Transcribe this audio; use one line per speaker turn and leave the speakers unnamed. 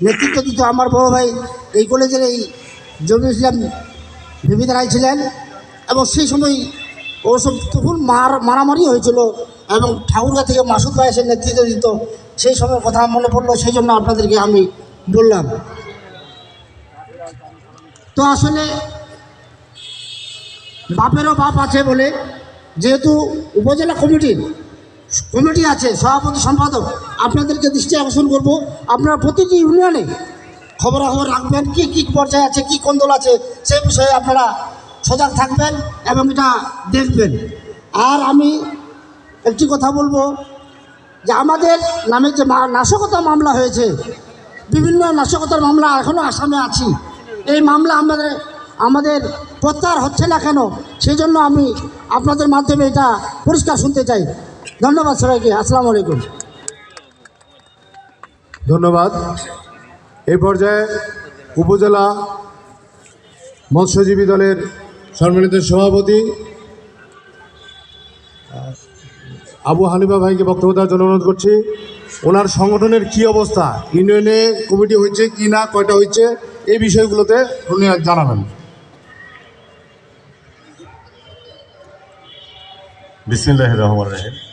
নেতৃত্ব দিত আমার বড় ভাই এই কলেজের এই জমির ইসলাম বিবিধ রায় ছিলেন। এবং সেই সময় ওসব তখন মারামারি হয়েছিল এবং ঠাকুরগা থেকে মাসুদ ভাই এসে নেতৃত্ব দিত। সেই সময়ের কথা মনে পড়লো, সেই জন্য আপনাদেরকে আমি বললাম। তো আসলে বাপেরও বাপ আছে বলে, যেহেতু উপজেলা কমিটি আছে, সভাপতি সম্পাদক, আপনাদেরকে দৃষ্টি আকর্ষণ করব, আপনারা প্রতিটি ইউনিয়নে খবরাখবর রাখবেন, কী কী পর্যায়ে আছে, কী কোন্দল আছে, সেই বিষয়ে আপনারা সজাগ থাকবেন এবং এটা দেখবেন। আর আমি একটি কথা বলবো যে আমাদের নামে যে নাশকতা মামলা হয়েছে, বিভিন্ন নাশকতার মামলা এখনও আসামে আছি, এই মামলা আমাদের প্রত্যাহার হচ্ছে না কেন, সেই জন্য আমি আপনাদের মাধ্যমে এটা পরিষ্কার শুনতে চাই। ধন্যবাদ সবাইকে। আসসালামু আলাইকুম।
ধন্যবাদ। এই পর্যায়ে উপজেলা মৎস্যজীবী দলের সম্মানিত সভাপতি আবু হানিফা ভাইকে বক্তব্য দেওয়ার জন্য অনুরোধ করছি। ওনার সংগঠনের কি অবস্থা, ইউনিয়নে কমিটি হয়েছে কি না, কয়টা হয়েছে, এই বিষয়গুলোতে উনি জানাবেন।
বিসমিল্লাহির রহমানির রহিম।